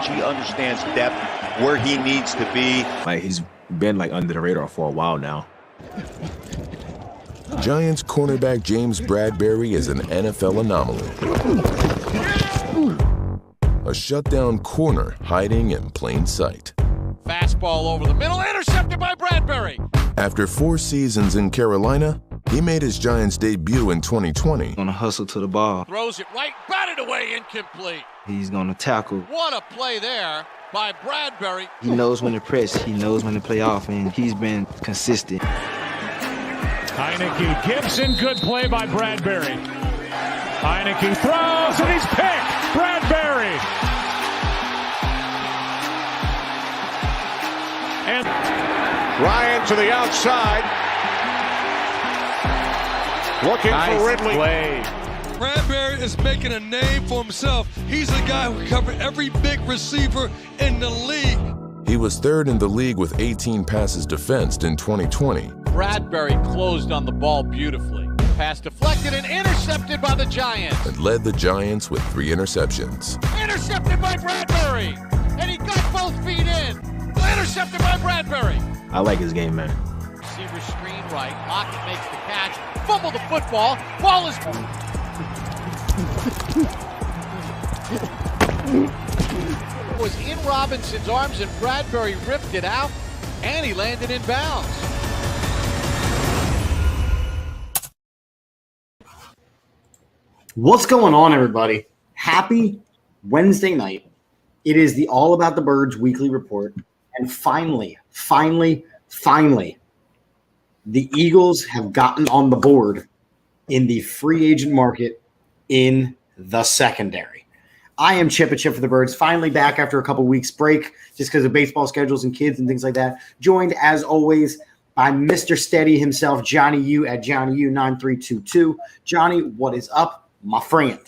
coverage. He understands depth, where he needs to be. Like, he's been like under the radar for a while now. Giants cornerback James Bradberry is an NFL anomaly. A shutdown corner hiding in plain sight. Fastball over the middle, intercepted by Bradbury. After 4 seasons in Carolina, he made his Giants debut in 2020. Gonna hustle to the ball. Throws it right, batted away, incomplete. He's gonna tackle. What a play there by Bradbury. He knows when to press. He knows when to play off, and he's been consistent. Heineke, Gibson, good play by Bradbury. Heineke throws, and he's picked. Bradbury. And Ryan to the outside. Looking for Ridley. Play. Bradbury is making a name for himself. He's the guy who covered every big receiver in the league. He was third in the league with 18 passes defensed in 2020. Bradbury closed on the ball beautifully. Pass deflected and intercepted by the Giants. And led the Giants with 3 interceptions. Intercepted by Bradbury. And he got both feet in. Intercepted by Bradbury. I like his game, man. Receiver screen right. Lockett makes the catch. Fumble the football. Ball is... was in Robinson's arms, and Bradbury ripped it out, and he landed in bounds. What's going on, everybody? Happy Wednesday night. It is the All About the Birds weekly report, and finally, the Eagles have gotten on the board in the free agent market in the secondary. I am Chip for the Birds, finally back after a couple weeks break just because of baseball schedules and kids and things like that. Joined, as always, by Mr. Steady himself, Johnny U at Johnny U 9322. Johnny, what is up, my friend?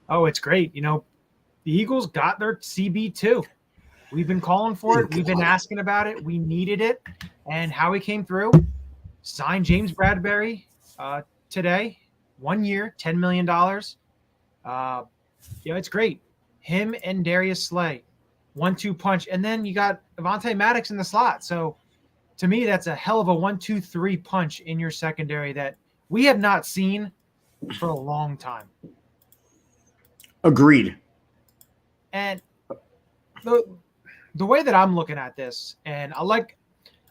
Oh, it's great. You know, the Eagles got their CB2. We've been calling for it. We've been asking about it. We needed it. And how he came through, signed James Bradberry today. 1 year, $10 million. It's great. Him and Darius Slay, 1-2 punch. And then you got Avonte Maddox in the slot. So to me, that's a hell of a 1-2-3 punch in your secondary that we have not seen for a long time. Agreed. And the way that I'm looking at this, and I like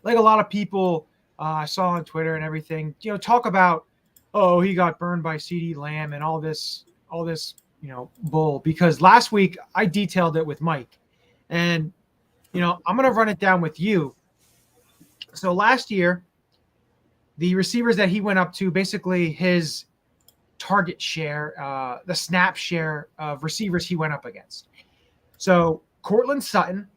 a lot of people I saw on Twitter and everything, talk about, oh, he got burned by CeeDee Lamb and all this, bull, because last week I detailed it with Mike, and, I'm going to run it down with you. So last year, the receivers that he went up to, basically his target share, the snap share of receivers he went up against. So Cortland Sutton,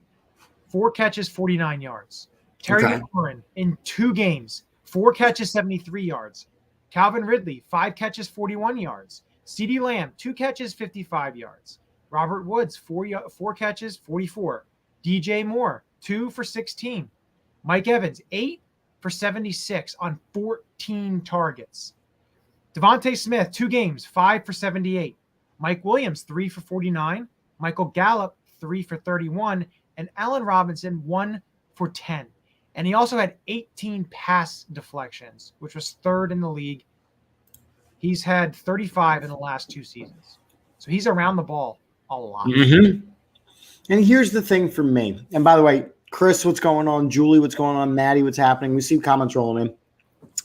4 catches, 49 yards. Terry McLaurin in 2 games, 4 catches, 73 yards. Calvin Ridley, 5 catches, 41 yards. CeeDee Lamb, 2 catches, 55 yards. Robert Woods, 4 catches, 44. DJ Moore, 2 for 16. Mike Evans, 8 for 76 on 14 targets. Devontae Smith, 2 games, 5 for 78. Mike Williams, 3 for 49. Michael Gallup, 3 for 31. And Allen Robinson, 1 for 10. And he also had 18 pass deflections, which was 3rd in the league. He's had 35 in the last 2 seasons. So he's around the ball a lot. Mm-hmm. And here's the thing for me. And by the way, Chris, what's going on? Julie, what's going on? Maddie, what's happening? We see comments rolling in.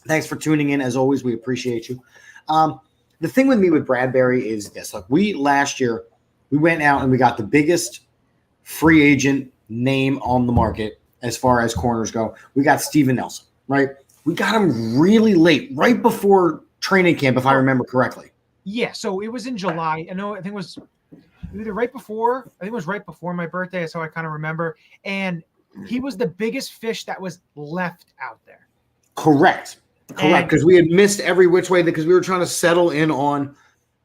Thanks for tuning in. As always, we appreciate you. The thing with me with Bradbury is this. Look, last year, we went out and we got the biggest free agent name on the market as far as corners go. We got Steven Nelson, right? We got him really late, right before training camp, if I remember correctly. Yeah, so it was in July. I think it was either right before. I think it was right before my birthday. That's how I kind of remember. And he was the biggest fish that was left out there. Correct. Because we had missed every which way because we were trying to settle in on,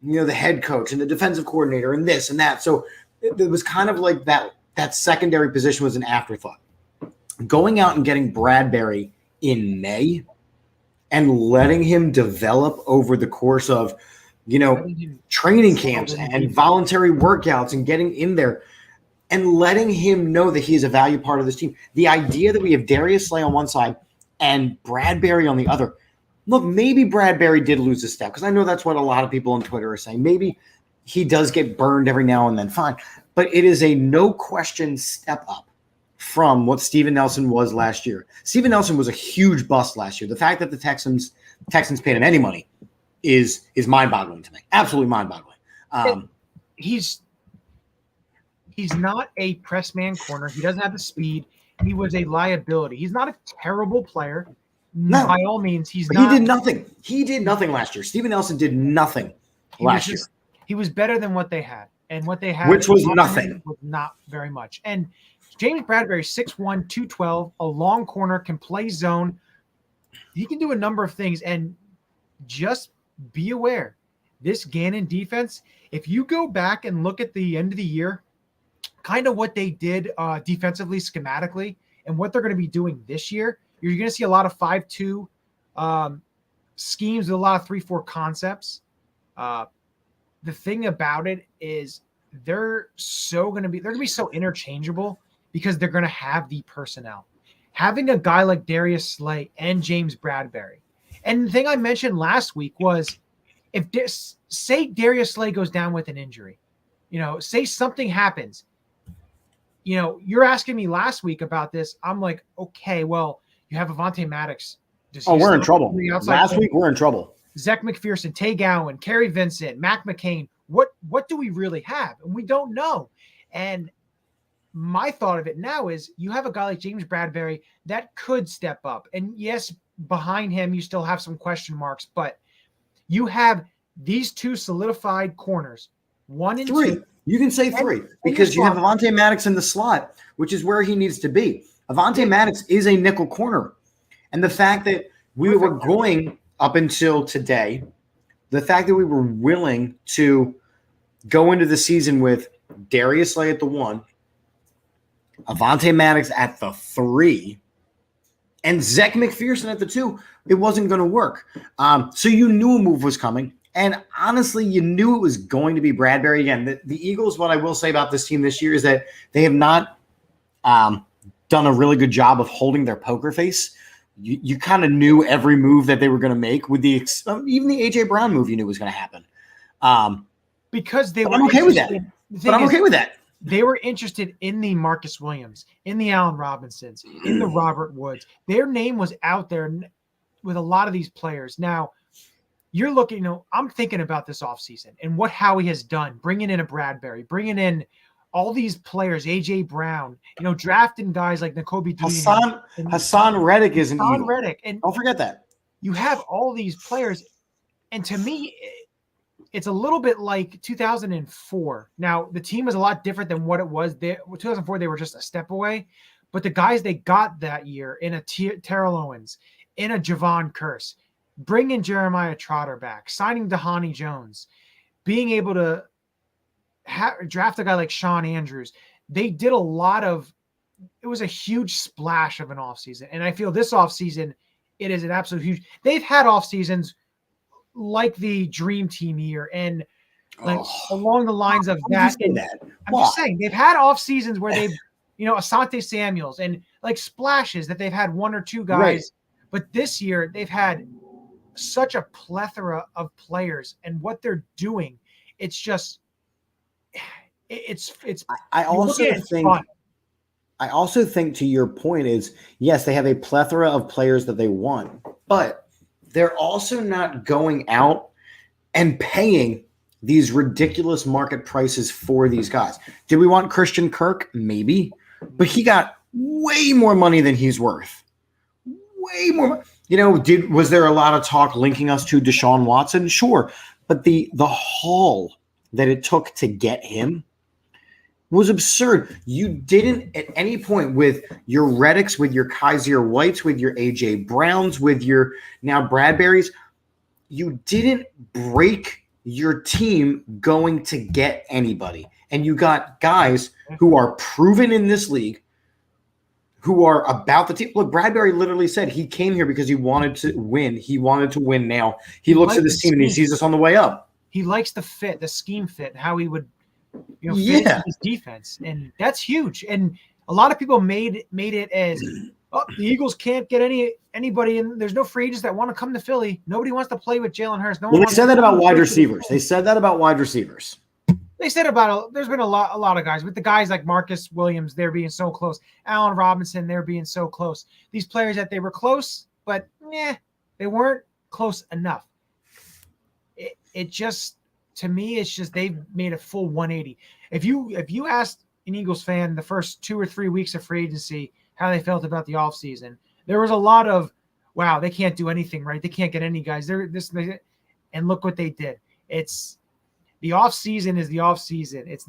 the head coach and the defensive coordinator and this and that. So it was kind of like that secondary position was an afterthought. Going out and getting Bradbury in May and letting him develop over the course of, training camps and voluntary workouts and getting in there. and letting him know that he is a value part of this team. The idea that we have Darius Slay on one side and Bradbury on the other. Look, maybe Bradbury did lose a step, because I know that's what a lot of people on Twitter are saying. Maybe he does get burned every now and then, fine. But it is a no-question step up from what Steven Nelson was last year. Steven Nelson was a huge bust last year. The fact that the Texans paid him any money is mind-boggling to me. Absolutely mind-boggling. He's not a press man corner. He doesn't have the speed. He was a liability. He's not a terrible player. No. By all means, he's not. He did nothing. He did nothing last year. Steven Nelson did nothing last year. He was better than what they had. And what they had, which was nothing. Was not very much. And James Bradberry, 6'1", 212, a long corner, can play zone. He can do a number of things. And just be aware, this Gannon defense, if you go back and look at the end of the year, kind of what they did defensively, schematically, and what they're going to be doing this year, you're going to see a lot of 5-2 schemes with a lot of 3-4 concepts. The thing about it is they're going to be so interchangeable because they're going to have the personnel. Having a guy like Darius Slay and James Bradberry. And the thing I mentioned last week was, say Darius Slay goes down with an injury, say something happens. You're asking me last week about this. I'm like, okay, well, you have Avonte Maddox. We're in trouble. Last week, we're in trouble. Zach McPherson, Tay Gowan, Kerry Vincent, Mac McCain. What do we really have? And we don't know. And my thought of it now is you have a guy like James Bradberry that could step up. And yes, behind him, you still have some question marks, but you have these two solidified corners, 1 and 3. 2. You can say 3 because you have Avonte Maddox in the slot, which is where he needs to be. Avonte Maddox is a nickel corner. And the fact that we were going up until today, the fact that we were willing to go into the season with Darius Slay at the 1, Avonte Maddox at the 3, and Zach McPherson at the 2, it wasn't going to work. So you knew a move was coming. And honestly, you knew it was going to be Bradbury again. The Eagles, what I will say about this team this year is that they have not done a really good job of holding their poker face. You kind of knew every move that they were going to make, with even the A.J. Brown move you knew was going to happen. Because they were. I'm okay with that. But I'm okay with that. They were interested in the Marcus Williams, in the Allen Robinsons, in the Robert Woods. Their name was out there with a lot of these players. Now, you're looking, I'm thinking about this offseason and what Howie has done, bringing in a Bradbury, bringing in all these players, A.J. Brown, drafting guys like Nakobe Dean. Hassan Reddick is an Eagle. Hassan Reddick. And don't forget that. You have all these players. And to me, it's a little bit like 2004. Now, the team is a lot different than what it was. 2004, they were just a step away. But the guys they got that year, in a Terrell Owens, in a Javon Curse, bringing Jeremiah Trotter back, signing Dhani Jones, being able to draft a guy like Sean Andrews. They did a lot of – it was a huge splash of an offseason. And I feel this offseason, it is an absolute huge – they've had offseasons like the Dream Team year and along the lines of that. I'm just saying, they've had offseasons where they've – Asante Samuels and like splashes that they've had 1 or 2 guys. Right. But this year, they've had – such a plethora of players, and what they're doing, it's just it's I also think to your point is, yes, they have a plethora of players that they want, but they're also not going out and paying these ridiculous market prices for these guys. Did we want Christian Kirk? Maybe, but he got way more money than he's worth. Way more. Was there a lot of talk linking us to Deshaun Watson? Sure. But the haul that it took to get him was absurd. You didn't at any point with your Reddicks, with your Kaiser Whites, with your A.J. Browns, with your now Bradburys, you didn't break your team going to get anybody. And you got guys who are proven in this league, who are about the team. Look, Bradbury literally said he came here because he wanted to win. He wanted to win now. He looks at this team and he sees us on the way up. He likes the fit, the scheme fit, how he would fit his defense, and that's huge. And a lot of people made it as, oh, the Eagles can't get anybody, and there's no free agents that want to come to Philly. Nobody wants to play with Jalen Hurts. Well, they said that about wide receivers. They said that about wide receivers. They said about there's been a lot of guys, with the guys like Marcus Williams, they're being so close. Allen Robinson, they're being so close. These players that they were close, but they weren't close enough. It just, to me, it's just they've made a full 180. If you asked an Eagles fan the first 2 or 3 weeks of free agency how they felt about the offseason, there was a lot of, wow, they can't do anything right. They can't get any guys. And look what they did. It's the offseason is the offseason. It's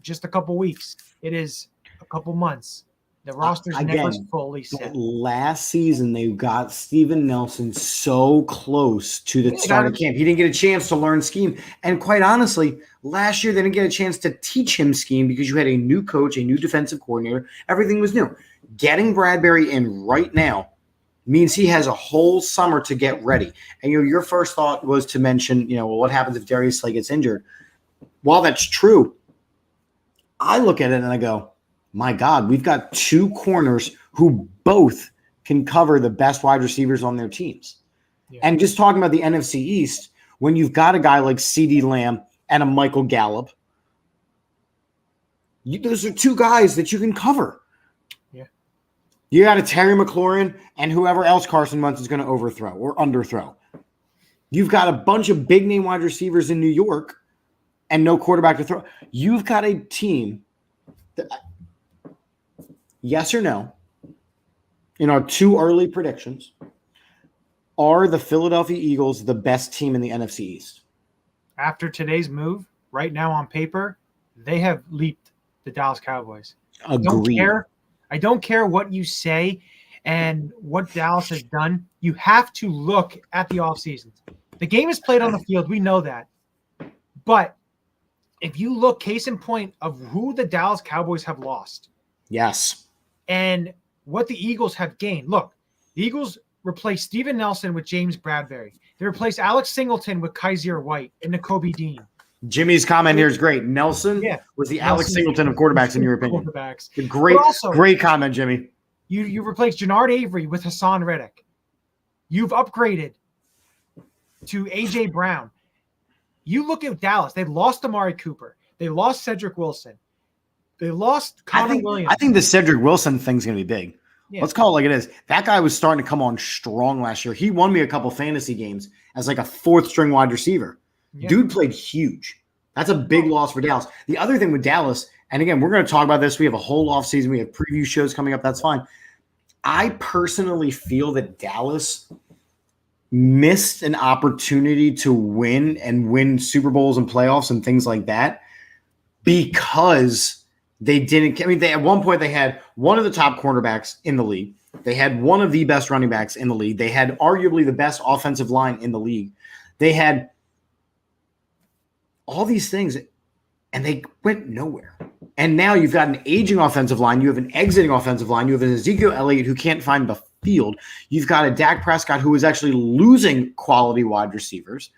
just a couple weeks. It is a couple months. The roster's never fully set. Last season, they got Steven Nelson so close to the start of camp. He didn't get a chance to learn scheme. And quite honestly, last year, they didn't get a chance to teach him scheme because you had a new coach, a new defensive coordinator. Everything was new. Getting Bradbury in right now means he has a whole summer to get ready. And your first thought was to mention, well, what happens if Darius Slay gets injured? While that's true, I look at it and I go, my God, we've got 2 corners who both can cover the best wide receivers on their teams. Yeah. And just talking about the NFC East, when you've got a guy like CeeDee Lamb and a Michael Gallup, those are 2 guys that you can cover. Yeah. You got a Terry McLaurin and whoever else Carson Wentz is going to overthrow or underthrow. You've got a bunch of big-name wide receivers in New York and no quarterback to throw. You've got a team that – yes or no, in our 2 early predictions, are the Philadelphia Eagles the best team in the NFC East? After today's move, right now on paper, they have leaped the Dallas Cowboys. Agreed. I don't care what you say and what Dallas has done. You have to look at the offseason. The game is played on the field. We know that. But if you look, case in point of who the Dallas Cowboys have lost. Yes. And what the Eagles have gained. Look, the Eagles replaced Steven Nelson with James Bradberry. They replaced Alex Singleton with Kaiser White and N'Kobe Dean. Jimmy's comment here is great. Nelson was the Alex Singleton of quarterbacks, in your opinion. Great comment, Jimmy. You replaced Jannard Avery with Hassan Reddick. You've upgraded to A.J. Brown. You look at Dallas. They've lost Amari Cooper. They lost Cedric Wilson. They lost Connor Williams. I think the Cedric Wilson thing's going to be big. Yeah. Let's call it like it is. That guy was starting to come on strong last year. He won me a couple fantasy games as like a 4th-string wide receiver. Yeah. Dude played huge. That's a big loss for Dallas. The other thing with Dallas, and again, we're going to talk about this. We have a whole offseason. We have preview shows coming up. That's fine. I personally feel that Dallas missed an opportunity to win Super Bowls and playoffs and things like that because they didn't. I mean, at one point they had one of the top cornerbacks in the league. They had one of the best running backs in the league. They had arguably the best offensive line in the league. They had all these things, and they went nowhere. And now you've got an aging offensive line. You have an exiting offensive line. You have an Ezekiel Elliott who can't find the field. You've got a Dak Prescott who is actually losing quality wide receivers.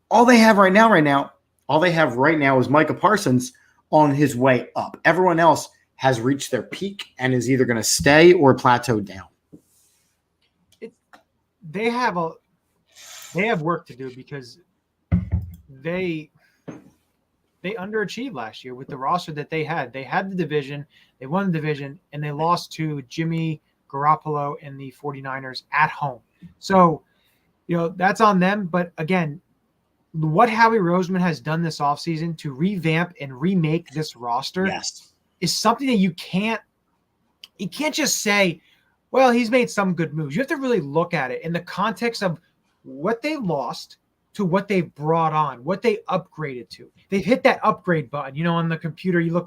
All they have right now is Micah Parsons on his way up. Everyone else has reached their peak and is either going to stay or plateau down. They have work to do because they underachieved last year with the roster that they had. They had the division, they won the division, and they lost to Jimmy Garoppolo and the 49ers at home. So, that's on them. But again, what Howie Roseman has done this offseason to revamp and remake this roster is something that you can't just say, well, he's made some good moves. You have to really look at it in the context of what they lost to what they've brought on, what they upgraded to. They've hit that upgrade button. On the computer, you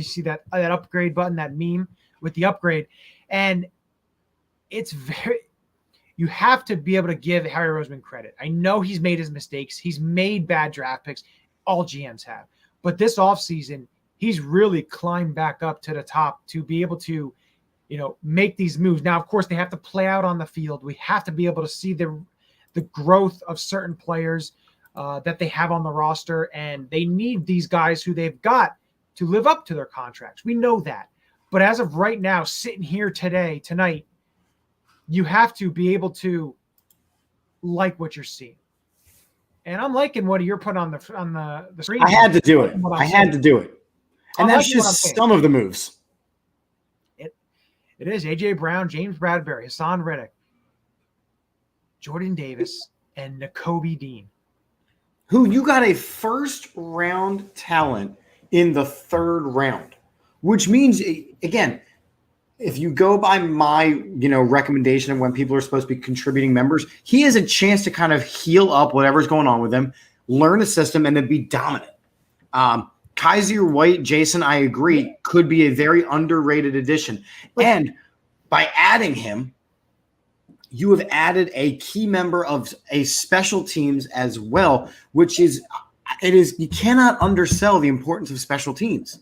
see that upgrade button, that meme with the upgrade. And it's you have to be able to give Harry Roseman credit. I know he's made his mistakes. He's made bad draft picks. All GMs have. But this offseason, he's really climbed back up to the top to be able to, make these moves. Now, of course, they have to play out on the field. We have to be able to see the growth of certain players. that they have on the roster, and they need these guys who they've got to live up to their contracts. We know that. But as of right now, sitting here tonight, you have to be able to like what you're seeing. And I'm liking what you're putting on the screen. I had to do it. I had to do it. And that's just some of the moves. It is A.J. Brown, James Bradberry, Hassan Reddick, Jordan Davis, and Nakobe Dean. Who you got a first-round talent in the third round, which means, again, if you go by my recommendation of when people are supposed to be contributing members, he has a chance to kind of heal up whatever's going on with him, learn a system, and then be dominant. Kaiser White, Jason, I agree, could be a very underrated addition. And by adding him, you have added a key member of a special teams as well, which is you cannot undersell the importance of special teams.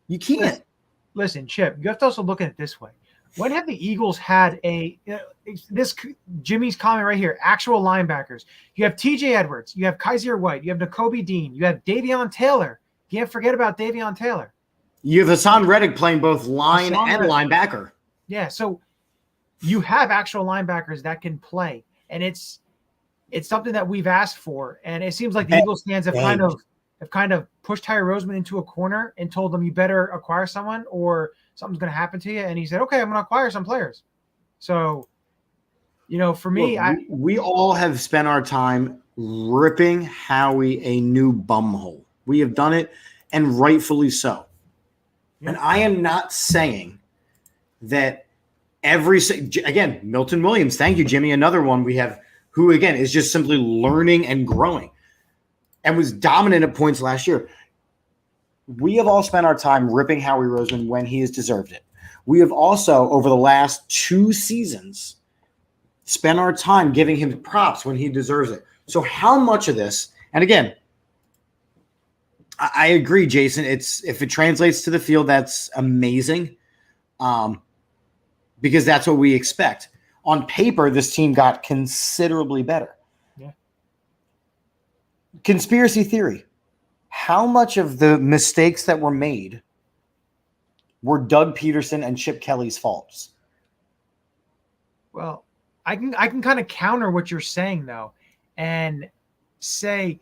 You can't. Listen, Chip, you have to also look at it this way. When have the Eagles had this Jimmy's comment right here, actual linebackers? You have TJ Edwards, you have Kaiser White, you have Nakobe Dean, you have Davion Taylor. Can't forget about Davion Taylor. You have Hassan Reddick playing both line and linebacker. Yeah, so you have actual linebackers that can play, and it's something that we've asked for. And it seems like the Eagles fans have kind of pushed Tyree Roseman into a corner and told them you better acquire someone or something's going to happen to you. And he said, "Okay, I'm going to acquire some players." So, for me, we all have spent our time ripping Howie a new bumhole. We have done it, and rightfully so. Yeah. And I am not saying that again, Milton Williams, thank you, Jimmy, another one we have who, again, is just simply learning and growing and was dominant at points last year. We have all spent our time ripping Howie Roseman when he has deserved it. We have also, over the last 2 seasons, spent our time giving him props when he deserves it. So how much of this, and again, I agree, Jason. If it translates to the field, that's amazing, because that's what we expect. On paper, this team got considerably better. Yeah. Conspiracy theory: how much of the mistakes that were made were Doug Peterson and Chip Kelly's faults? Well, I can kind of counter what you're saying though, and say,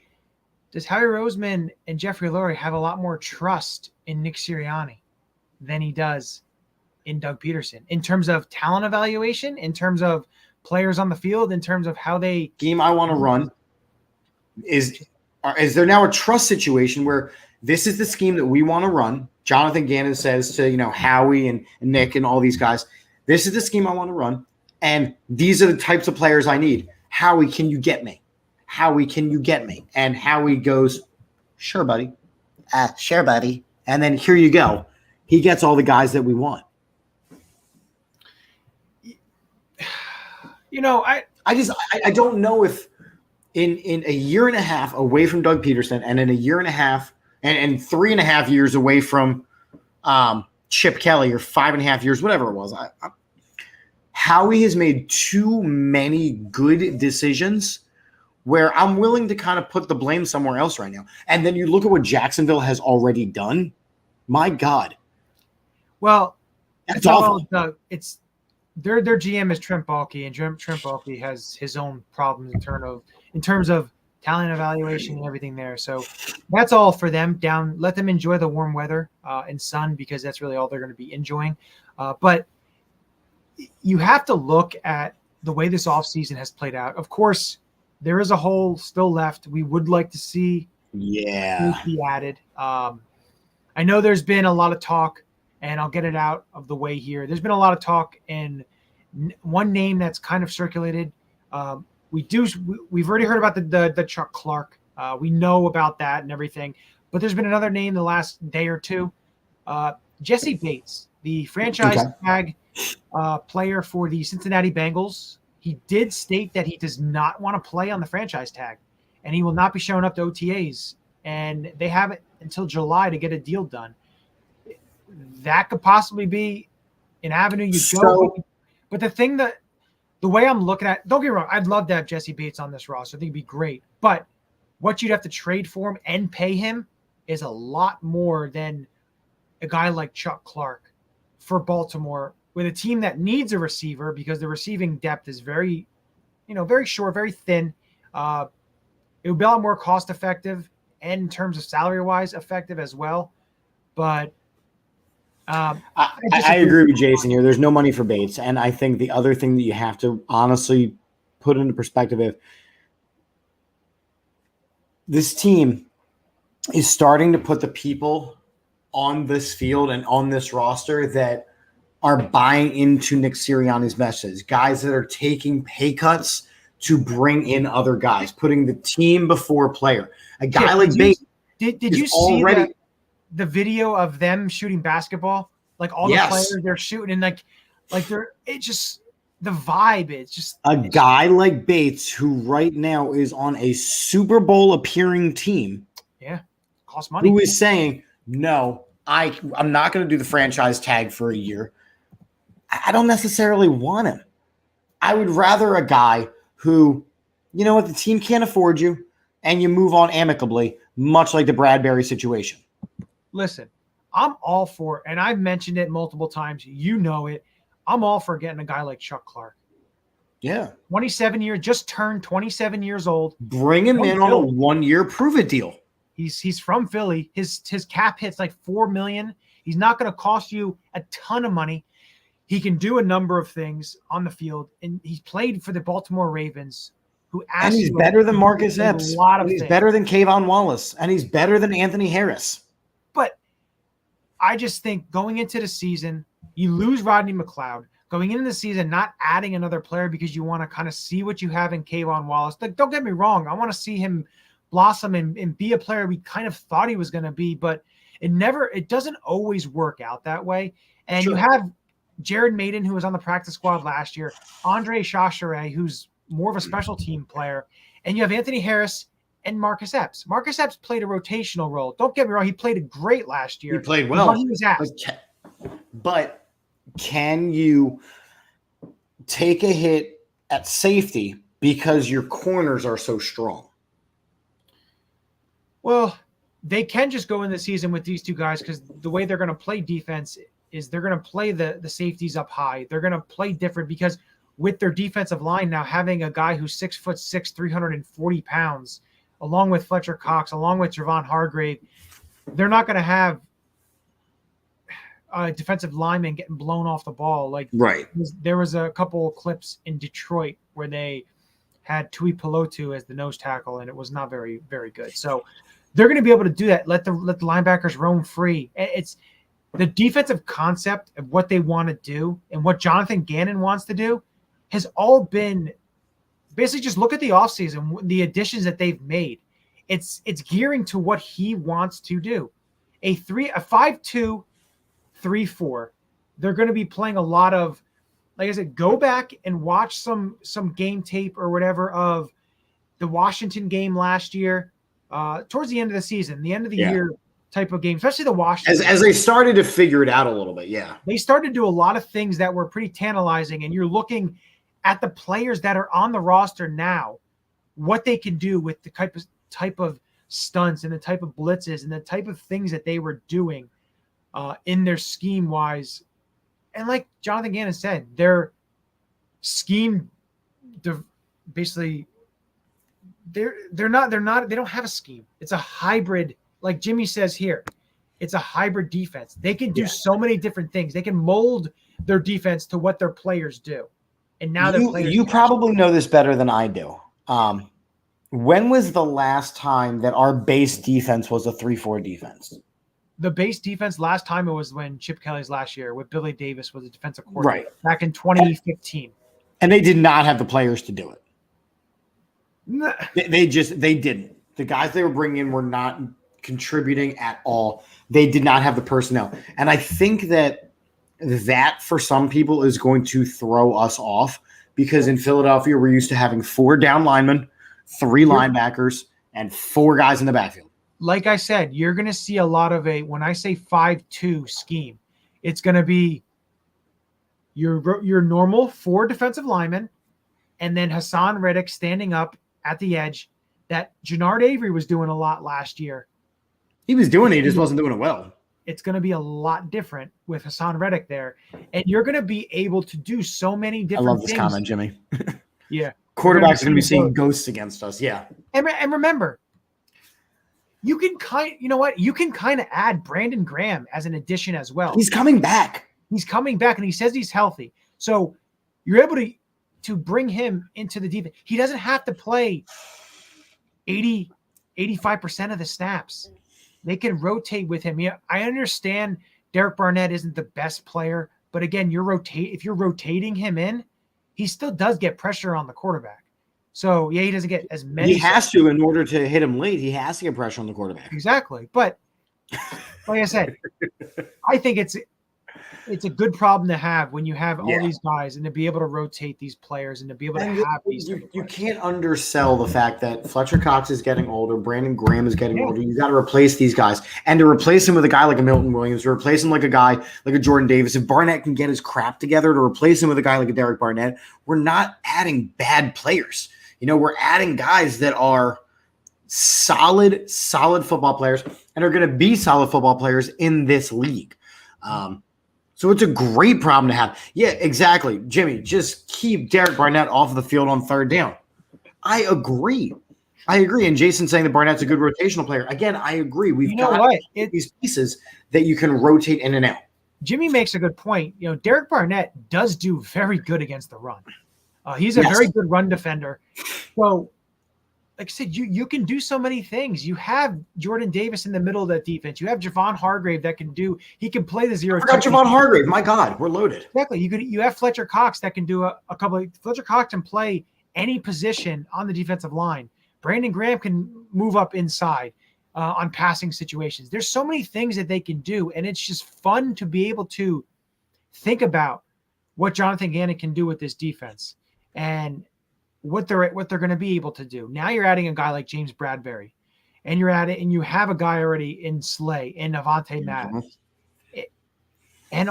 does Howie Roseman and Jeffrey Lurie have a lot more trust in Nick Sirianni than he does in Doug Peterson in terms of talent evaluation, in terms of players on the field, in terms of how they scheme I want to run? Is there now a trust situation where this is the scheme that we want to run? Jonathan Gannon says to Howie and Nick and all these guys, this is the scheme I want to run, and these are the types of players I need. Howie, can you get me? Howie, can you get me? And Howie goes, sure, buddy. Sure, buddy. And then here you go. He gets all the guys that we want. I don't know if in a year and a half away from Doug Peterson and in a year and a half and 3.5 years away from Chip Kelly, or 5.5 years, whatever it was, Howie has made too many good decisions where I'm willing to kind of put the blame somewhere else right now. And then you look at what Jacksonville has already done. My God. Well, that's awful. Their GM is Trent Baalke, and Trent Baalke has his own problems in terms of talent evaluation and everything there. So that's all for them. Let them enjoy the warm weather and sun, because that's really all they're going to be enjoying. But you have to look at the way this offseason has played out. Of course, there is a hole still left. We would like to see be added. I know there's been a lot of talk, and I'll get it out of the way here. There's been a lot of talk, and one name that's kind of circulated. We've already heard about the Chuck Clark. We know about that and everything, but there's been another name the last day or two. Jesse Bates, the franchise tag player for the Cincinnati Bengals. He did state that he does not want to play on the franchise tag, and he will not be showing up to OTAs, and they have it until July to get a deal done. That could possibly be an avenue you go. But the way I'm looking at, don't get me wrong, I'd love to have Jesse Bates on this roster. I think it'd be great. But what you'd have to trade for him and pay him is a lot more than a guy like Chuck Clark for Baltimore, with a team that needs a receiver because the receiving depth is very short, very thin. It would be a lot more cost effective and in terms of salary wise effective as well. But I agree with Jason here. There's no money for Bates. And I think the other thing that you have to honestly put into perspective is this team is starting to put the people on this field and on this roster that are buying into Nick Sirianni's message, guys that are taking pay cuts to bring in other guys, putting the team before player. A guy like Bates. Did you see the video of them shooting basketball? Like all the players they're shooting and like it's just the vibe. It's just a guy like Bates who right now is on a Super Bowl appearing team. Yeah, costs money. Who is saying, no, I'm not going to do the franchise tag for a year. I don't necessarily want him. I would rather a guy who, you know what, the team can't afford you and you move on amicably, much like the Bradbury situation. Listen, I'm all for, and I've mentioned it multiple times, you know it, I'm all for getting a guy like Chuck Clark. Yeah. 27 years, just turned 27 years old. Bring him in on a 1-year prove-it deal. He's from Philly. His cap hits like $4 million. He's not going to cost you a ton of money. He can do a number of things on the field, and he's played for the Baltimore Ravens, and he's better than Marcus Epps. He's better than Kayvon Wallace, and he's better than Anthony Harris. But I just think going into the season, you lose Rodney McLeod. Going into the season, not adding another player because you want to kind of see what you have in Kayvon Wallace. Like, don't get me wrong. I want to see him blossom and be a player we kind of thought he was going to be, but it doesn't always work out that way. And you have Jared Maiden, who was on the practice squad last year, Andre Chachere, who's more of a special team player, and you have Anthony Harris and Marcus Epps. Marcus Epps played a rotational role. Don't get me wrong. He played great last year. He played well. But he was asked. But can you take a hit at safety because your corners are so strong? Well, they can just go in the season with these two guys because the way they're going to play defense is they're going to play the safeties up high. They're going to play different because with their defensive line now, having a guy who's 6'6", 340 pounds, along with Fletcher Cox, along with Javon Hargrave, they're not going to have a defensive lineman getting blown off the ball. Like there was a couple of clips in Detroit where they had Tui Pelotu as the nose tackle, and it was not very, very good. So they're going to be able to do that. Let the linebackers roam free. It's the defensive concept of what they want to do and what Jonathan Gannon wants to do has all been basically just look at the offseason, the additions that they've made. It's gearing to what he wants to do. A 5-2, 3-4. They're going to be playing a lot of, like I said, go back and watch some game tape or whatever of the Washington game last year, towards the end of the season, the end of the year type of game, especially the Washington. As they started to figure it out a little bit, They started to do a lot of things that were pretty tantalizing, and you're looking at the players that are on the roster now, what they can do with the type of stunts and the type of blitzes and the type of things that they were doing in their scheme wise. And like Jonathan Gannon said, their scheme basically they don't have a scheme. It's a hybrid, like Jimmy says here. It's a hybrid defense. They can do so many different things. They can mold their defense to what their players do. And now you probably know this better than I do. When was the last time that our base defense was a 3-4 defense? The base defense last time it was when Chip Kelly's last year with Billy Davis was a defensive coordinator back in 2015. And they did not have the players to do it. They didn't. The guys they were bringing in were not contributing at all. They did not have the personnel. And I think that for some people is going to throw us off because in Philadelphia, we're used to having 4 down linemen, 3 linebackers, and 4 guys in the backfield. Like I said, you're going to see a lot of when I say 5-2 scheme, it's going to be your normal 4 defensive linemen and then Hassan Reddick standing up at the edge that Jannard Avery was doing a lot last year. He was doing it, he just wasn't doing it well. It's going to be a lot different with Hassan Reddick there. And you're going to be able to do so many different things. I love this comment, Jimmy. Yeah. Quarterbacks are going to be seeing ghosts against us. Yeah. And remember, you can kind of add Brandon Graham as an addition as well. He's coming back. He's coming back, and he says he's healthy. So you're able to bring him into the defense. He doesn't have to play 85% of the snaps. They can rotate with him. Yeah, I understand Derek Barnett isn't the best player, but again, if you're rotating him in, he still does get pressure on the quarterback. So yeah, he doesn't get as many. He has to in order to hit him late. He has to get pressure on the quarterback. Exactly. But like I said, I think it's a good problem to have when you have all these guys and to be able to rotate these players and to be able to have these. You can't undersell the fact that Fletcher Cox is getting older, Brandon Graham is getting older. You got to replace these guys, and to replace him with a guy like a Milton Williams, to replace him like a guy like a Jordan Davis. If Barnett can get his crap together, to replace him with a guy like a Derek Barnett, we're not adding bad players. We're adding guys that are solid football players and are going to be solid football players in this league. So it's a great problem to have. Yeah, exactly. Jimmy, just keep Derek Barnett off the field on third down. I agree. And Jason's saying that Barnett's a good rotational player. Again, I agree. We've got these pieces that you can rotate in and out. Jimmy makes a good point. Derek Barnett does do very good against the run. He's a very good run defender. So, like I said, you can do so many things. You have Jordan Davis in the middle of that defense. You have Javon Hargrave that can play the zero. I forgot Javon Hargrave. My God, we're loaded. Exactly. You have Fletcher Cox that can do a couple of – Fletcher Cox can play any position on the defensive line. Brandon Graham can move up inside on passing situations. There's so many things that they can do, and it's just fun to be able to think about what Jonathan Gannon can do with this defense and what they're going to be able to do. Now you're adding a guy like James Bradberry, and you have a guy already in Slay and Avonte Maddox. And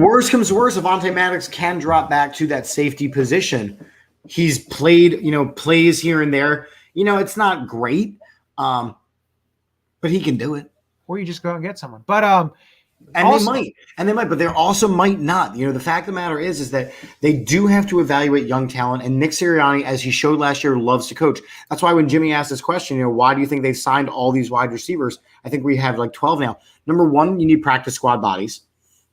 worse comes to worse, Avonte Maddox can drop back to that safety position. He's played, plays here and there. It's not great, but he can do it. Or you just go out and get someone. But they might, but they also might not. The fact of the matter is that they do have to evaluate young talent, and Nick Sirianni, as he showed last year, loves to coach. That's why when Jimmy asked this question, why do you think they've signed all these wide receivers? I think we have like 12 now. Number one, you need practice squad bodies.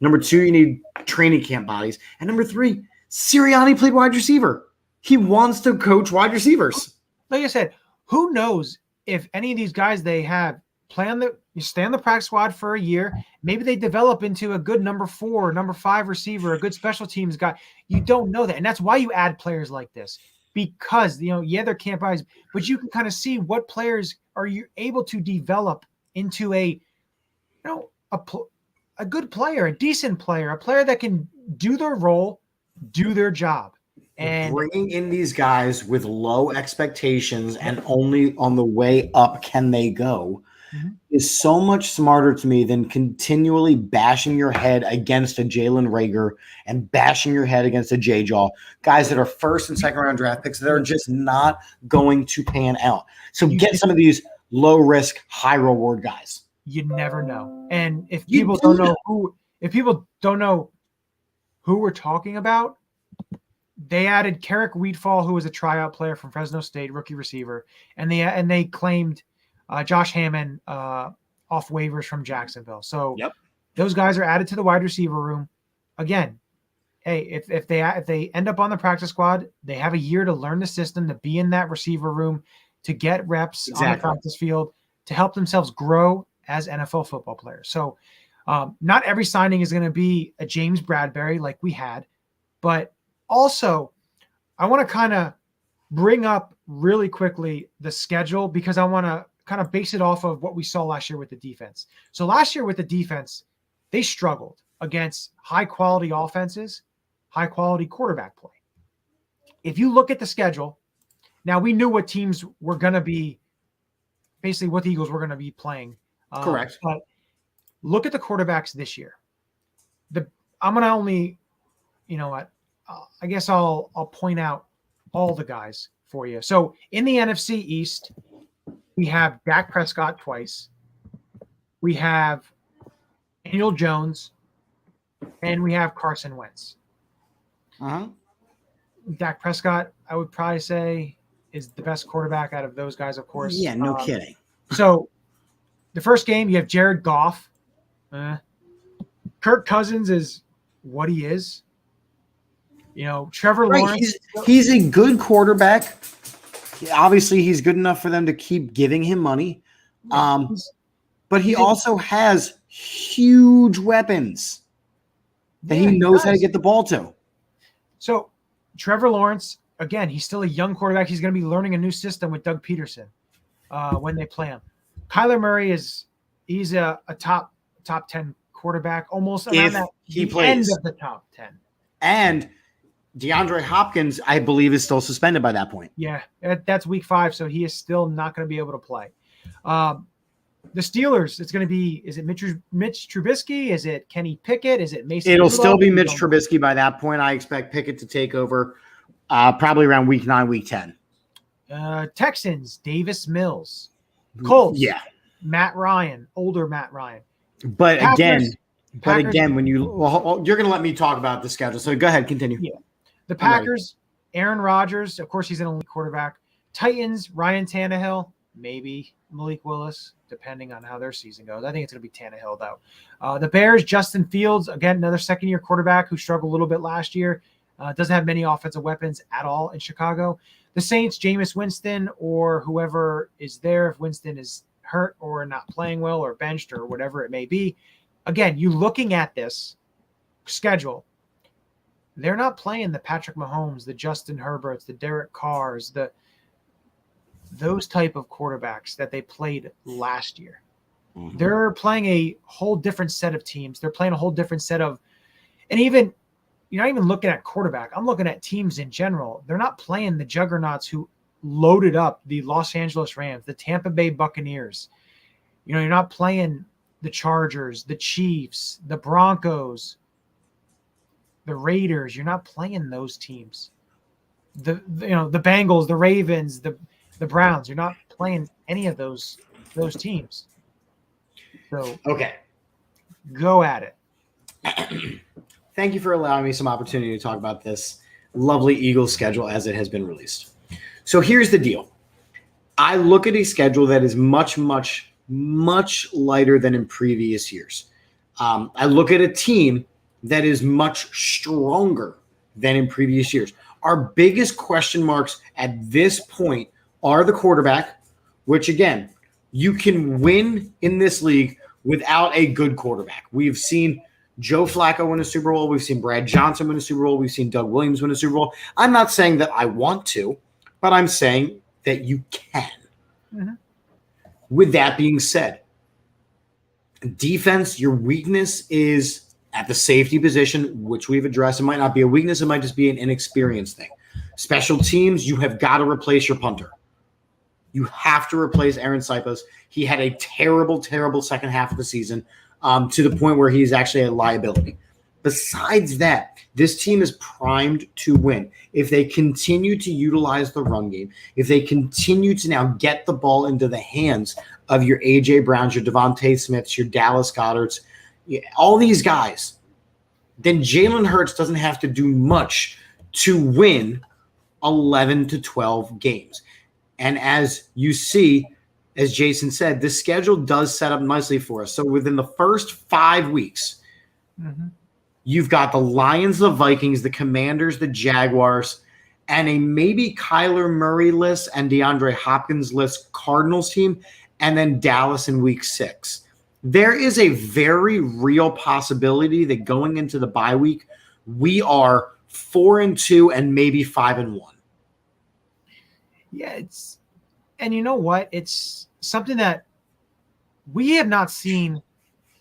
Number two, you need training camp bodies. And number three, Sirianni played wide receiver. He wants to coach wide receivers. Like I said, who knows if any of these guys they have you stay on the practice squad for a year. Maybe they develop into a good number 4, number 5 receiver, a good special teams guy. You don't know that. And that's why you add players like this, because, they're camp guys, but you can kind of see what players are you able to develop into a good player, a decent player, a player that can do their role, do their job. And bringing in these guys with low expectations and only on the way up can they go is so much smarter to me than continually bashing your head against a Jalen Reagor and bashing your head against a J-Jaw, guys that are first and second round draft picks that are just not going to pan out. So get some of these low risk, high reward guys. You never know. And if people don't know who we're talking about, they added Carrick Wheatfall, who was a tryout player from Fresno State, rookie receiver, and they claimed Josh Hammond off waivers from Jacksonville. So those guys are added to the wide receiver room. Again, hey, if they end up on the practice squad, they have a year to learn the system, to be in that receiver room, to get reps on the practice field, to help themselves grow as NFL football players. So not every signing is going to be a James Bradberry like we had, but also I want to kind of bring up really quickly the schedule, because I want to kind of base it off of what we saw last year with the defense. So last year with the defense, they struggled against high-quality offenses, high-quality quarterback play. If you look at the schedule, now we knew what teams were going to be, basically what the Eagles were going to be playing. Correct. But look at the quarterbacks this year. I'm going to only, I guess I'll point out all the guys for you. So in the NFC East, We have Dak Prescott twice. We have Daniel Jones, and we have Carson Wentz. Dak Prescott, I would probably say, is the best quarterback out of those guys, of course. Yeah, no kidding. So the first game, you have Jared Goff. Kirk Cousins is what he is. Trevor Lawrence. He's a good quarterback. Obviously, he's good enough for them to keep giving him money. But he also has huge weapons that he knows how to get the ball to. So Trevor Lawrence, again, he's still a young quarterback. He's going to be learning a new system with Doug Peterson when they play him. Kyler Murray he's a top 10 quarterback, almost around that end of the top 10. And DeAndre Hopkins, I believe, is still suspended by that point. Yeah, that's week 5, so he is still not going to be able to play. The Steelers, it's going to be, is it Mitch Trubisky? Is it Kenny Pickett? Is it Mason? It'll still be Mitch Trubisky by that point. I expect Pickett to take over probably around week 9, week 10. Texans, Davis Mills. Colts, yeah. Matt Ryan, older Matt Ryan. But Packers, when you're going to let me talk about the schedule. So go ahead, continue. Yeah. The Packers, Aaron Rodgers, of course, he's an elite quarterback. Titans, Ryan Tannehill, maybe Malik Willis, depending on how their season goes. I think it's going to be Tannehill, though. The Bears, Justin Fields, again, another second-year quarterback who struggled a little bit last year. Doesn't have many offensive weapons at all in Chicago. The Saints, Jameis Winston, or whoever is there, if Winston is hurt or not playing well or benched or whatever it may be. Again, you looking at this schedule, they're not playing the Patrick Mahomes, the Justin Herberts, the Derek Carrs, those type of quarterbacks that they played last year. Mm-hmm. They're playing a whole different set of teams. They're playing a whole different set of, and even, you're not even looking at quarterback. I'm looking at teams in general. They're not playing the juggernauts who loaded up the Los Angeles Rams, the Tampa Bay Buccaneers. You're not playing the Chargers, the Chiefs, the Broncos, the Raiders. You're not playing those teams. The Bengals, the Ravens, the Browns. You're not playing any of those teams. So okay, go at it. Thank you for allowing me some opportunity to talk about this lovely Eagles schedule as it has been released. So here's the deal. I look at a schedule that is much, much, much lighter than in previous years. I look at a team that is much stronger than in previous years. Our biggest question marks at this point are the quarterback, which, again, you can win in this league without a good quarterback. We've seen Joe Flacco win a Super Bowl. We've seen Brad Johnson win a Super Bowl. We've seen Doug Williams win a Super Bowl. I'm not saying that I want to, but I'm saying that you can. Mm-hmm. With that being said, defense, your weakness is at the safety position, which we've addressed. It might not be a weakness. It might just be an inexperienced thing. Special teams, you have got to replace your punter. You have to replace Aaron Sipos. He had a terrible, terrible second half of the season to the point where he's actually a liability. Besides that, this team is primed to win. If they continue to utilize the run game, if they continue to now get the ball into the hands of your A.J. Browns, your Devontae Smiths, your Dallas Goederts, all these guys, then Jalen Hurts doesn't have to do much to win 11 to 12 games. And as you see, as Jason said, the schedule does set up nicely for us. So within the first 5 weeks, you've got the Lions, the Vikings, the Commanders, the Jaguars, and a maybe Kyler Murray-less and DeAndre Hopkins-less Cardinals team, and then Dallas in week 6. There is a very real possibility that going into the bye week, we are 4-2 and maybe 5-1. Yeah, and you know what? It's something that we have not seen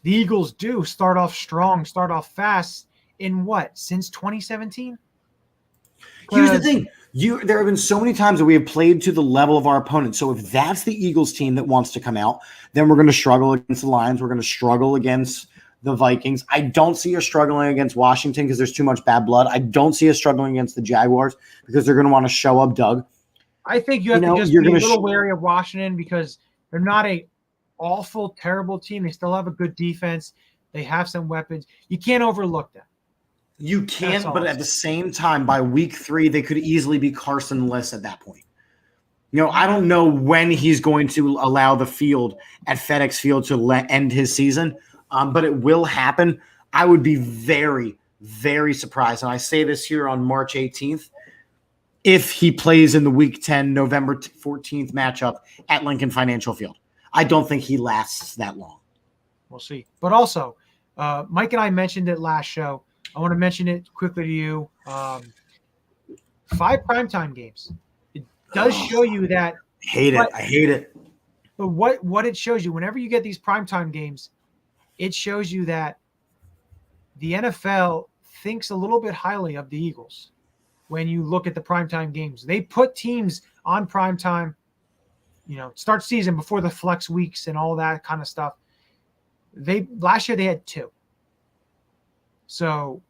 the Eagles do. Start off strong, start off fast since 2017? Here's the thing. There have been so many times that we have played to the level of our opponent. So if that's the Eagles team that wants to come out, then we're going to struggle against the Lions. We're going to struggle against the Vikings. I don't see us struggling against Washington because there's too much bad blood. I don't see us struggling against the Jaguars because they're going to want to show up Doug. I think you have to just be a little wary of Washington because they're not a awful, terrible team. They still have a good defense. They have some weapons. You can't overlook them. You can't, but at the same time, by week 3, they could easily be Carson-less at that point. I don't know when he's going to allow the field at FedEx Field to end his season, but it will happen. I would be very, very surprised, and I say this here on March 18th, if he plays in the Week 10, November 14th matchup at Lincoln Financial Field. I don't think he lasts that long. We'll see. But also, Mike and I mentioned it last show. I want to mention it quickly to you. 5 primetime games. It does show you that. I hate it. But what it shows you, whenever you get these primetime games, it shows you that the NFL thinks a little bit highly of the Eagles. When you look at the primetime games, they put teams on primetime, start season before the flex weeks and all that kind of stuff. Last year they had 2. So,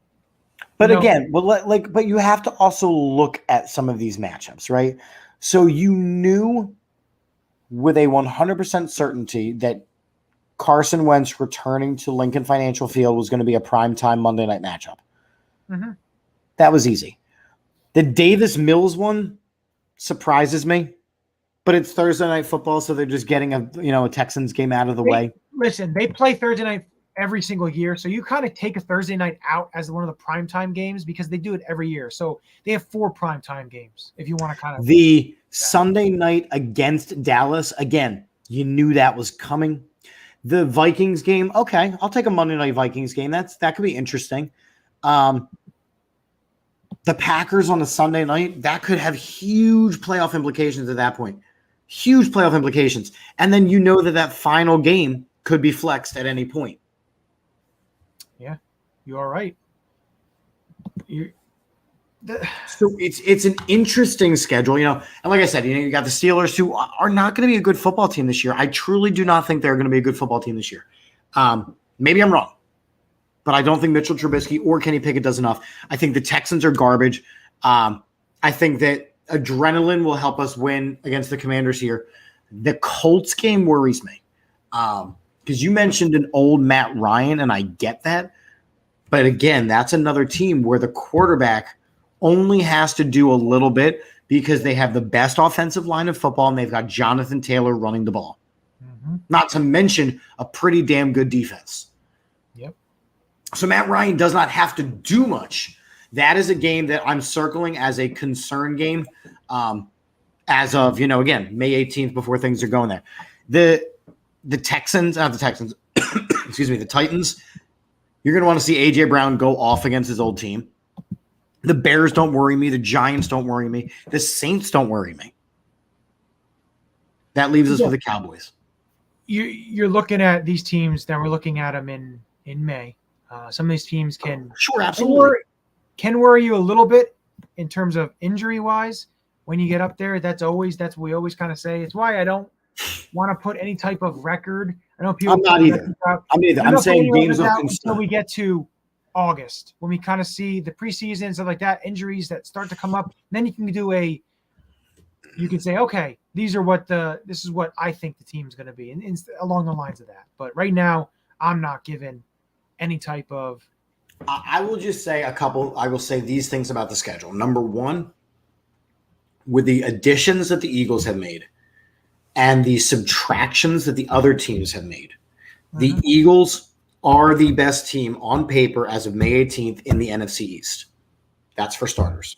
but again, but you have to also look at some of these matchups, right? So you knew with a 100% certainty that Carson Wentz returning to Lincoln Financial Field was going to be a primetime Monday night matchup. Mm-hmm. That was easy. The Davis Mills one surprises me, but it's Thursday night football, so they're just getting a Texans game out of the way. Listen, they play Thursday night every single year, so you kind of take a Thursday night out as one of the primetime games because they do it every year. So they have 4 primetime games if you want to kind of. The Sunday night against Dallas, again, you knew that was coming. The Vikings game, okay, I'll take a Monday night Vikings game. That could be interesting. The Packers on a Sunday night, that could have huge playoff implications at that point. Huge playoff implications. And then you know that final game could be flexed at any point. Yeah, you are right. So it's an interesting schedule, and like I said, you got the Steelers who are not going to be a good football team this year. I truly do not think they're going to be a good football team this year. Maybe I'm wrong, but I don't think Mitchell Trubisky or Kenny Pickett does enough. I think the Texans are garbage. I think that adrenaline will help us win against the Commanders here. The Colts game worries me because you mentioned an old Matt Ryan, and I get that. But again, that's another team where the quarterback only has to do a little bit because they have the best offensive line of football and they've got Jonathan Taylor running the ball. Mm-hmm. Not to mention a pretty damn good defense. Yep. So Matt Ryan does not have to do much. That is a game that I'm circling as a concern game as of, again, May 18th before things are going there. The Texans, not the Texans, excuse me, the Titans, you're going to want to see A.J. Brown go off against his old team. The Bears don't worry me. The Giants don't worry me. The Saints don't worry me. That leaves us with the Cowboys. You're looking at these teams that we're looking at them in May. Some of these teams can can worry you a little bit in terms of injury-wise when you get up there. That's what we always kind of say. It's why I don't want to put any type of record. I know people. I'm not either. I'm saying games of concern until we get to August, when we kind of see the preseason and stuff like that, injuries that start to come up. Then you can say, okay, this is what I think the team's going to be, and along the lines of that. But right now, I'm not given any type of. I will just say I will say these things about the schedule. Number one, with the additions that the Eagles have made and the subtractions that the other teams have made, the Eagles are the best team on paper as of May 18th in the NFC East. That's for starters.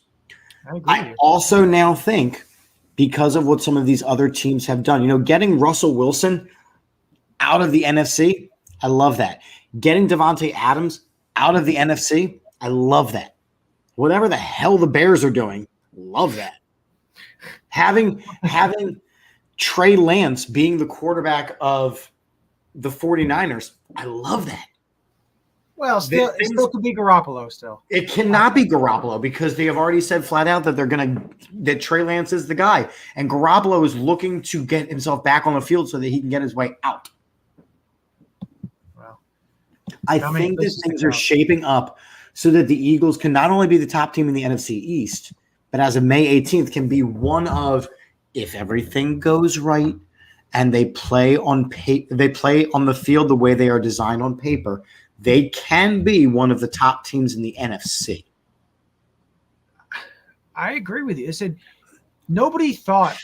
I also now think, because of what some of these other teams have done, getting Russell Wilson out of the NFC, I love that. Getting Devontae Adams out of the NFC, I love that. Whatever the hell the Bears are doing, love that. Having Trey Lance being the quarterback of the 49ers, I love that. Well, it still could be Garoppolo still. It cannot be Garoppolo because they have already said flat out that that Trey Lance is the guy. And Garoppolo is looking to get himself back on the field so that he can get his way out. Well, I think that things are shaping up so that the Eagles can not only be the top team in the NFC East, but as of May 18th can be one of, if everything goes right and they play on the field the way they are designed on paper, they can be one of the top teams in the NFC. I agree with you. I said nobody thought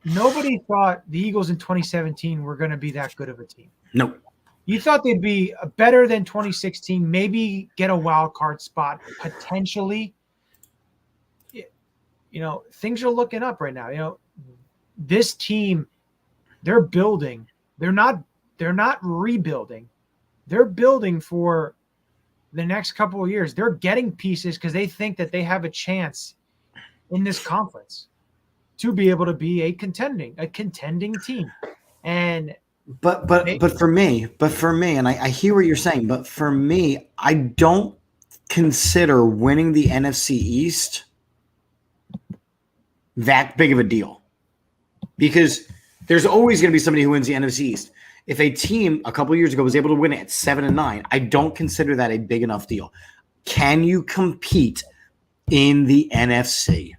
the Eagles in 2017 were going to be that good of a team. Nope. You thought they'd be better than 2016, maybe get a wild card spot potentially. Things are looking up right now. This team, they're building. They're not rebuilding. They're building for the next couple of years. They're getting pieces because they think that they have a chance in this conference to be able to be a contending team. And But for me, and I hear what you're saying, but for me, I don't consider winning the NFC East that big of a deal. Because there's always going to be somebody who wins the NFC East. If a team a couple of years ago was able to win it at 7-9, I don't consider that a big enough deal. Can you compete in the NFC?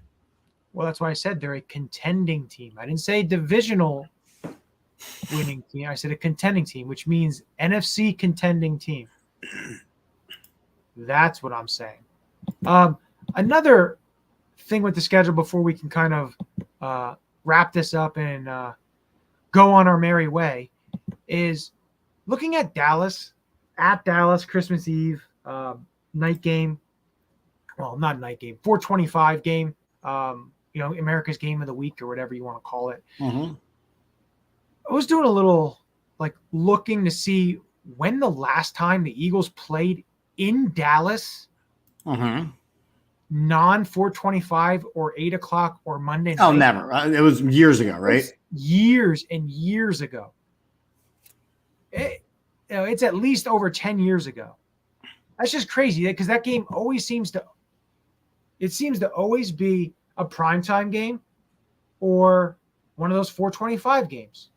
Well, that's why I said they're a contending team. I didn't say divisional winning team. I said a contending team, which means NFC contending team. That's what I'm saying. Another thing with the schedule before we can kind of wrap this up and go on our merry way is looking at Dallas, Christmas Eve, night game. Well, not night game, 4:25 game. America's game of the week or whatever you want to call it. Mm-hmm. I was doing a little looking to see when the last time the Eagles played in Dallas, non-4:25 or 8 o'clock or Monday night. Oh, never. It was years ago, right? Years and years ago. It's at least over 10 years ago. That's just crazy because that game always seems to always be a primetime game or one of those 4:25 games.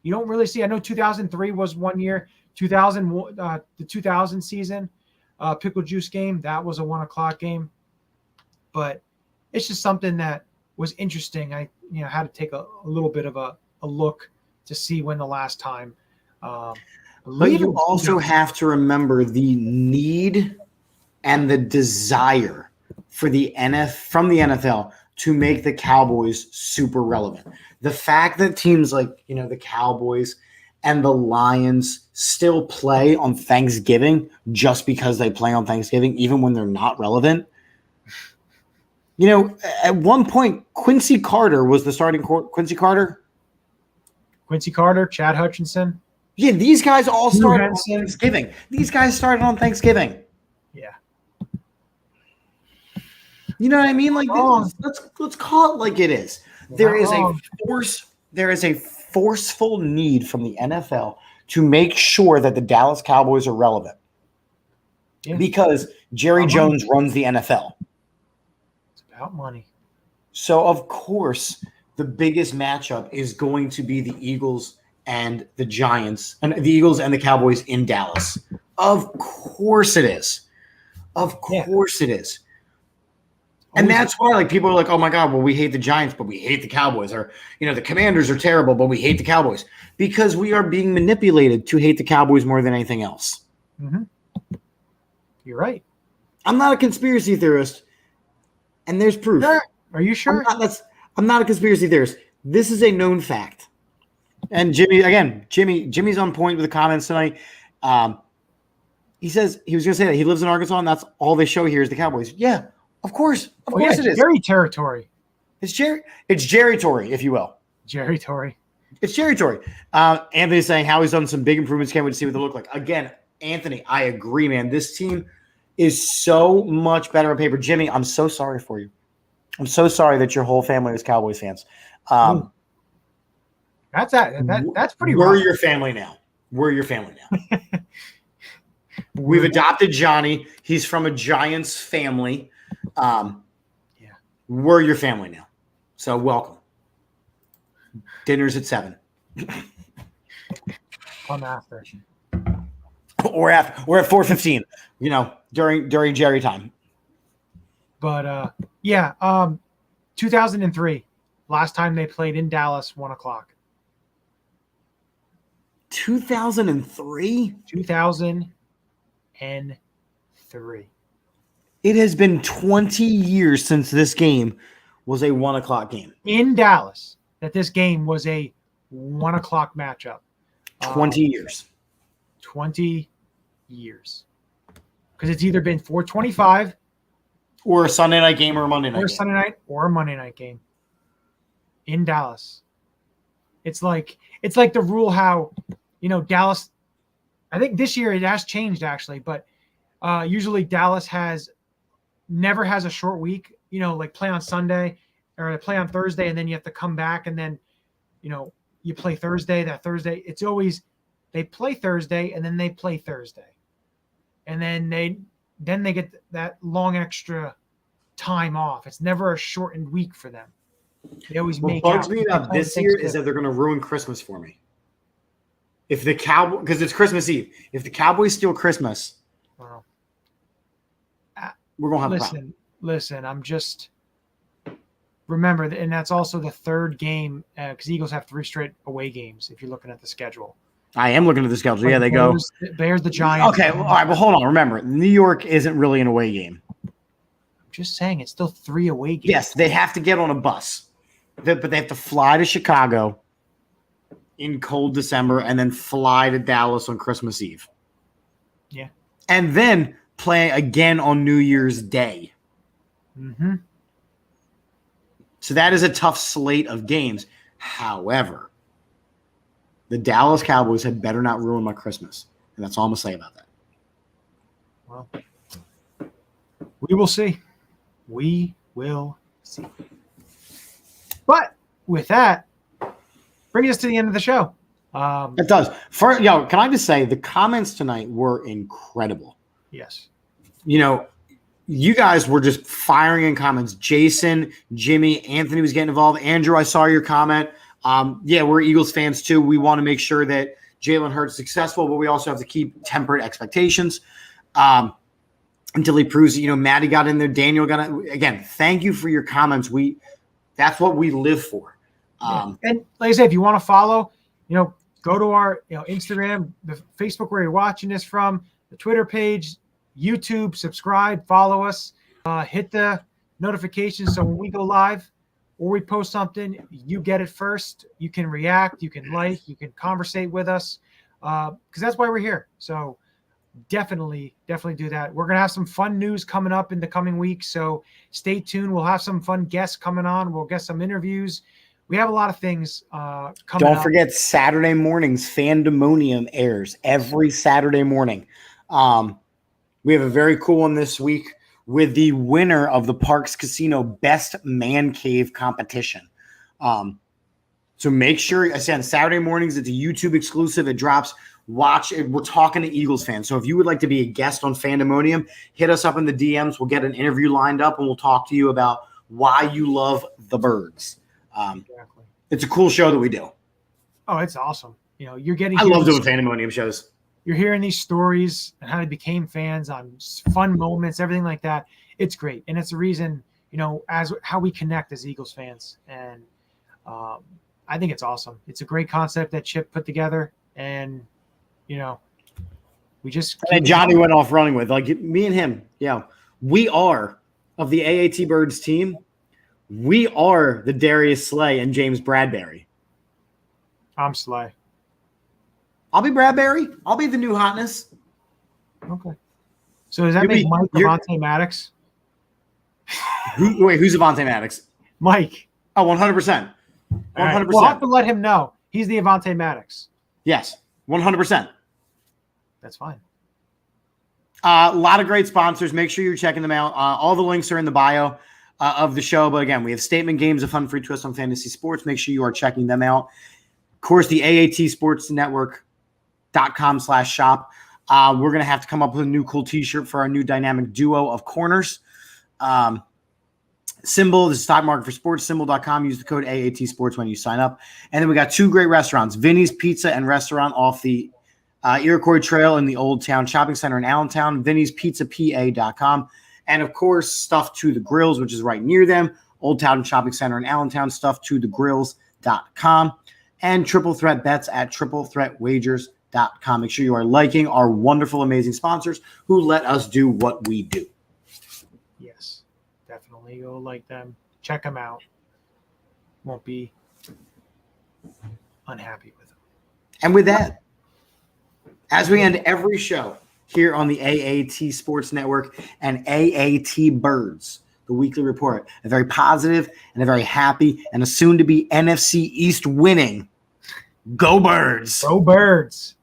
You don't really see. I know 2003 was one year. 2000, the 2000 season, pickle juice game, that was a 1 o'clock game. But it's just something that was interesting. I had to take a little bit of a look to see when the last time. But you also have to remember the need and the desire for from the NFL to make the Cowboys super relevant. The fact that teams like, the Cowboys and the Lions still play on Thanksgiving just because they play on Thanksgiving, even when they're not relevant. At one point, Quincy Carter was the starting Quincy Carter, Chad Hutchinson. Yeah, these guys all started on Thanksgiving. These guys started on Thanksgiving. Yeah. You know what I mean? Let's call it like it is. There is a forceful need from the NFL to make sure that the Dallas Cowboys are relevant. Yeah. Because Jerry Jones runs the NFL. It's about money. So of course, the biggest matchup is going to be the Eagles and the Giants, and the Eagles and the Cowboys in Dallas. Of course it is. Of course it is. And that's why people are like, oh my God, well, we hate the Giants, but we hate the Cowboys. Or, the Commanders are terrible, but we hate the Cowboys. Because we are being manipulated to hate the Cowboys more than anything else. Mm-hmm. You're right. I'm not a conspiracy theorist. And there's proof. Sure. Are you sure? I'm not a conspiracy theorist. This is a known fact. And Jimmy's on point with the comments tonight. He says he was going to say that he lives in Arkansas, and that's all they show here is the Cowboys. Yeah. Of course it is. Jerry territory. It's Jerry Tory, if you will. Jerry Tory. It's Jerry Tory. Anthony's saying how he's done some big improvements. Can't wait to see what they look like. Again, Anthony, I agree, man. This team is so much better on paper. Jimmy, I'm so sorry for you. I'm so sorry that your whole family is Cowboys fans. That's pretty. We're your family now. We've adopted Johnny. He's from a Giants family. We're your family now. So welcome. Dinner's at 7. Come after. Or at 4:15. During Jerry time. But 2003. Last time they played in Dallas, 1 o'clock. 2003? 2003. It has been 20 years since this game was a 1 o'clock game. In Dallas, that this game was a 1 o'clock matchup. 20 years. 20 years. Because it's either been 425 or a Sunday night game or a Monday night game. Or a Sunday night or a Monday night game in Dallas. It's like the rule how, Dallas, I think this year it has changed actually, but usually Dallas never has a short week, like play on Sunday or play on Thursday and then you have to come back and then, you play Thursday, that Thursday. It's always they play Thursday and then they play Thursday. And then they get that long extra time off. It's never a shortened week for them. They always what bugs me about this year is that they're going to ruin Christmas for me. If the Cowboys, because it's Christmas Eve, if the Cowboys steal Christmas, wow. We're going to have a problem. Listen, I'm just remember, and that's also the third game because Eagles have 3 straight away games if you're looking at the schedule. I am looking at the schedule. Yeah, they go. Bears, the Giants. Okay, all right, but hold on. Remember, New York isn't really an away game. I'm just saying it's still 3 away games. Yes, they have to get on a bus, but they have to fly to Chicago in cold December and then fly to Dallas on Christmas Eve. Yeah. And then play again on New Year's Day. Mm-hmm. So that is a tough slate of games. However, the Dallas Cowboys had better not ruin my Christmas. And that's all I'm going to say about that. Well, we will see. We will see. But with that, brings us to the end of the show. It does. Can I just say the comments tonight were incredible. Yes. You guys were just firing in comments. Jason, Jimmy, Anthony was getting involved. Andrew, I saw your comment. We're Eagles fans too. We want to make sure that Jalen Hurts is successful, but we also have to keep tempered expectations until he proves it. Maddie got in there. Daniel got in. Again, thank you for your comments. That's what we live for. And like I said, if you want to follow, go to our Instagram, the Facebook where you're watching this from, the Twitter page, YouTube, subscribe, follow us, hit the notifications so when we go live or we post something, you get it first. You can react, you can like, you can conversate with us because that's why we're here. So definitely do that. We're going to have some fun news coming up in the coming weeks, so stay tuned. We'll have some fun guests coming on. We'll get some interviews. We have a lot of things coming up. Don't forget Saturday mornings, Fandemonium airs every Saturday morning. We have a very cool one this week with the winner of the Parks Casino Best Man Cave competition. So make sure, I said Saturday mornings, it's a YouTube exclusive. It drops. Watch it. We're talking to Eagles fans. So if you would like to be a guest on Fandemonium, hit us up in the DMs. We'll get an interview lined up and we'll talk to you about why you love the Birds. Exactly. It's a cool show that we do. Oh, it's awesome. You're getting. I love doing Fandemonium shows. You're hearing these stories and how they became fans on fun moments, everything like that. It's great. And it's the reason, as how we connect as Eagles fans. And I think it's awesome. It's a great concept that Chip put together. And, we just. And Johnny went off running with, like, me and him. Yeah. We are, of the AATBirds team, we are the Darius Slay and James Bradberry. I'm Slay. I'll be Bradbury. I'll be the new hotness. Okay. So does that make Mike Avonte Maddox? Who's Avonte Maddox? Mike. Oh, 100%. 100%. Right. We'll have to let him know. He's the Avonte Maddox. Yes, 100%. That's fine. A lot of great sponsors. Make sure you're checking them out. All the links are in the bio of the show. But again, we have Statement Games, a fun free twist on fantasy sports. Make sure you are checking them out. Of course, the AAT Sports Network.com/shop. We're going to have to come up with a new cool t-shirt for our new dynamic duo of corners. Symbol, the stock market for sports, symbol.com. Use the code AAT Sports when you sign up. And then we got 2 great restaurants, Vinny's Pizza and Restaurant off the Iroquois Trail in the Old Town Shopping Center in Allentown, Vinny'sPizzaPA.com. And, of course, Stuff to the Grills, which is right near them, Old Town Shopping Center in Allentown, stufftothegrills.com, and Triple Threat Bets at TripleThreatWagers.com. Make sure you are liking our wonderful, amazing sponsors who let us do what we do. Yes, definitely go like them. Check them out. Won't be unhappy with them. And with that, as we end every show here on the AAT Sports Network and AATBirds, the weekly report, a very positive and a very happy and a soon-to-be NFC East winning Go Birds. Go Birds.